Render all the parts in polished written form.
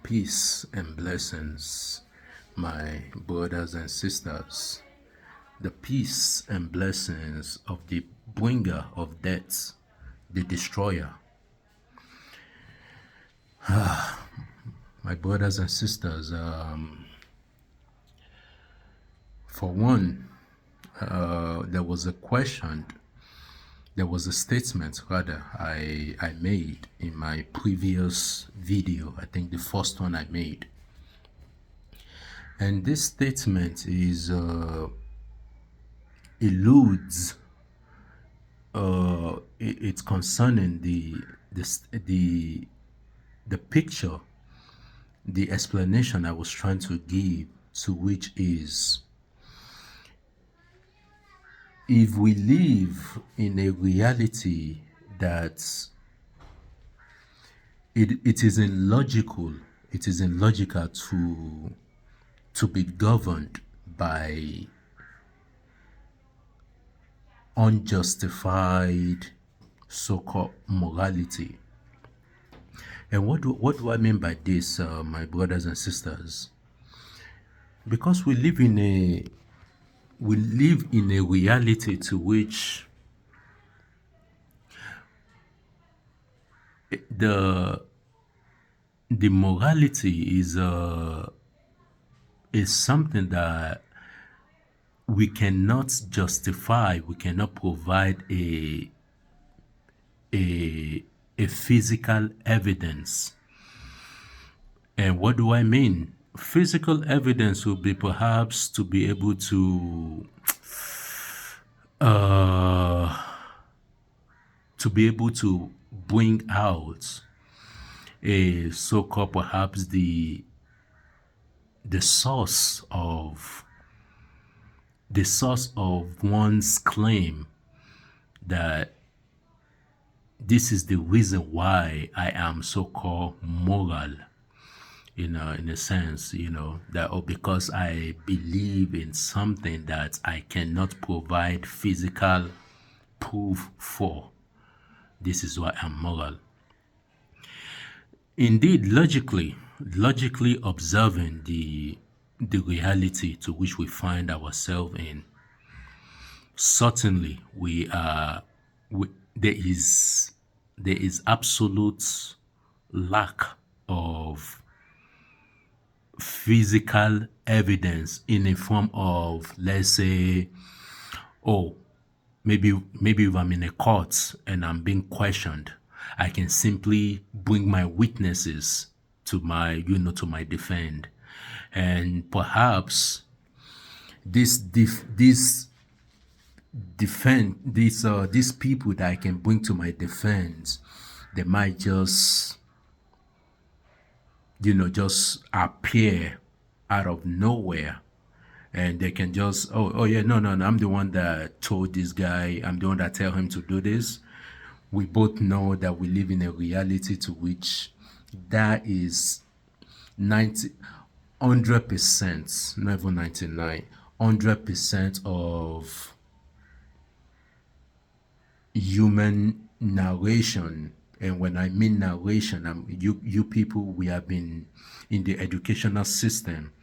Peace and blessings, my brothers and sisters. The peace and blessings of the bringer of death, the destroyer. My brothers and sisters, for one, there was a question, there was a statement rather I made in my previous video. I think the first one I made. And this statement is eludes it's concerning the picture, the explanation I was trying to give, to which is, if we live in a reality that it is illogical, it is illogical to be governed by unjustified so-called morality. And what do I mean by this, my brothers and sisters? Because we live in a reality to which the morality is something that we cannot justify, we cannot provide a physical evidence. And what do I mean? Physical evidence will be perhaps to be able to bring out a so-called perhaps the source of one's claim that this is the reason why I am so-called moral, in a sense, that because I believe in something that I cannot provide physical proof for, this is why I'm moral. Indeed, logically observing the reality to which we find ourselves in, certainly there is absolute lack of physical evidence in the form of, let's say, maybe if I'm in a court and I'm being questioned, I can simply bring my witnesses to my defend, and perhaps these people that I can bring to my defense, they might just appear out of nowhere, and they can just no, I'm the one that told this guy, I'm the one that tell him to do this. We both know that we live in a reality to which that is 100%, not even 99, 100% of human narration. And when I mean narration, you people, we have been in the educational system.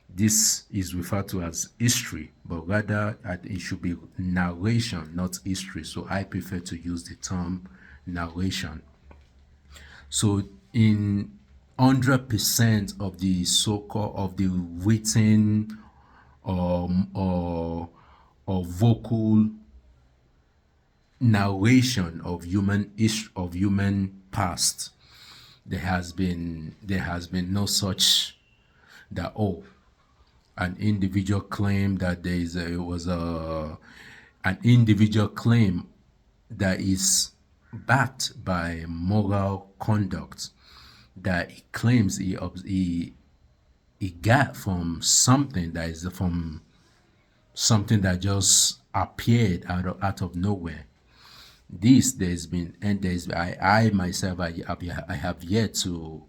This is referred to as history, but rather it should be narration, not history. So I prefer to use the term narration. So in 100% of the so-called of the written or vocal narration of human past, there has been no such that an individual claim that an individual claim that is backed by moral conduct that he claims he got from something that is from something that just appeared out of nowhere. I myself I have yet to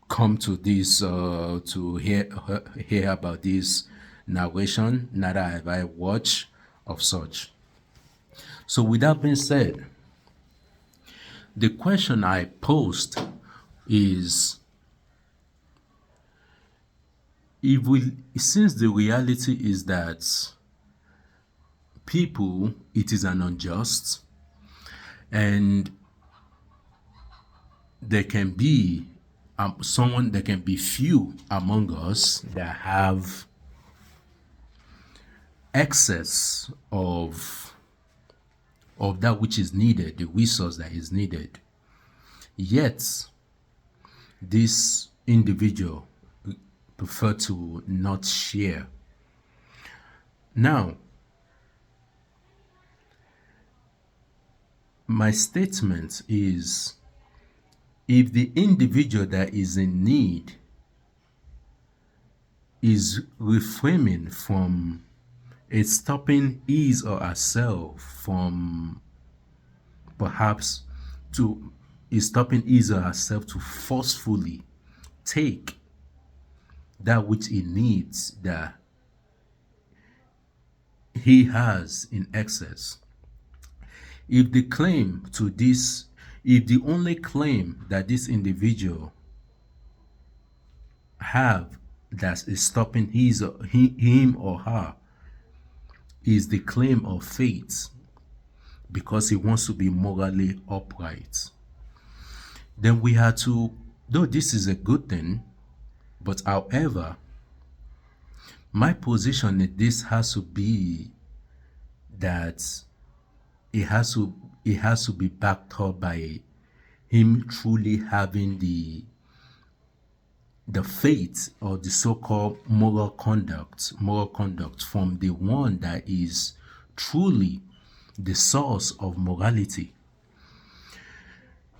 come to this to hear about this narration, neither have I watched of such. So with that being said, the question I posed is if we since the reality is that people, it is an unjust, and there can be someone, there can be few among us that have excess of that which is needed, the resource that is needed. Yet this individual prefer to not share. Now, my statement is, if the individual that is in need is refraining from stopping his or herself from perhaps to is stopping his or herself to forcefully take that which he needs, that he has in excess. If the claim to this, if the only claim that this individual have that is stopping him or her is the claim of faith, because he wants to be morally upright, then we have to, though this is a good thing, but however, my position in this has to be that it has to be backed up by him truly having the faith, or the so-called moral conduct from the one that is truly the source of morality.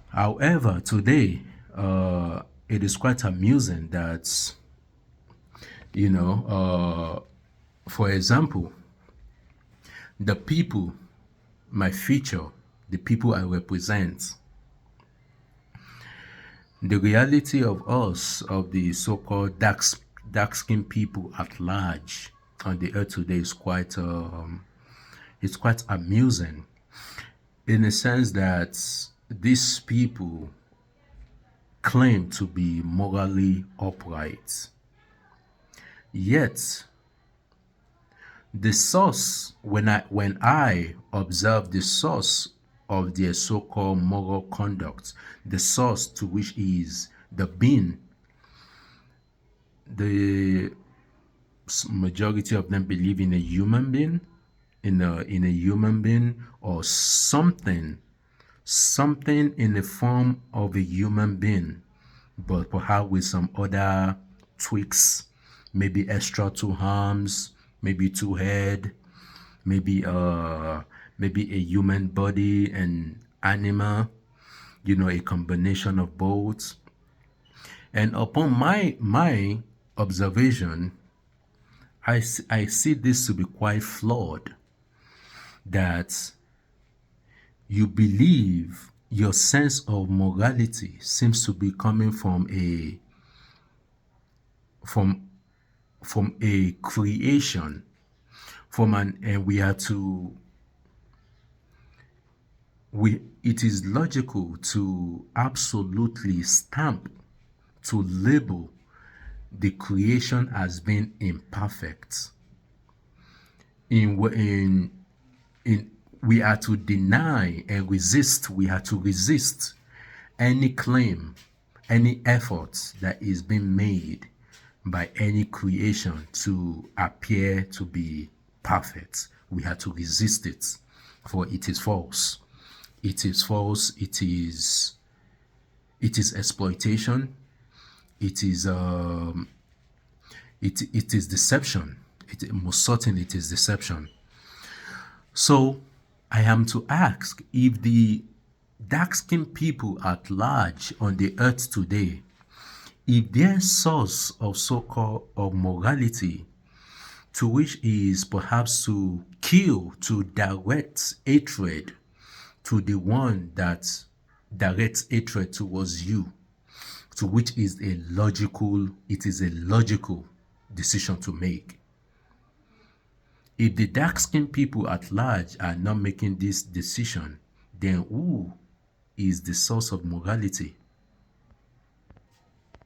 However, today it is quite amusing that, for example, the people, my future, the people I represent, the reality of us, of the so-called dark-skinned people at large on the earth today is quite amusing, in the sense that these people claim to be morally upright, yet the source, when I observe the source of their so-called moral conduct, the source to which is the being, the majority of them believe in a human being, in a human being, or something in the form of a human being, but perhaps with some other tweaks, maybe extra 2 arms, maybe 2 head, maybe a human body and animal, a combination of both. And upon my observation, I see this to be quite flawed, that you believe your sense of morality seems to be coming from a creation, and it is logical to absolutely stamp, to label the creation as being imperfect. We are to deny and resist, we are to resist any claim, any effort that is being made by any creation to appear to be perfect. We have to resist it, for it is false. It is false. It is exploitation. It is deception. Most certainly it is deception. So I am to ask, if the dark-skinned people at large on the earth today, if their source of so-called of morality, to which is perhaps to kill, to direct hatred to the one that directs hatred towards you, to which is a logical decision to make. If the dark-skinned people at large are not making this decision, then who is the source of morality?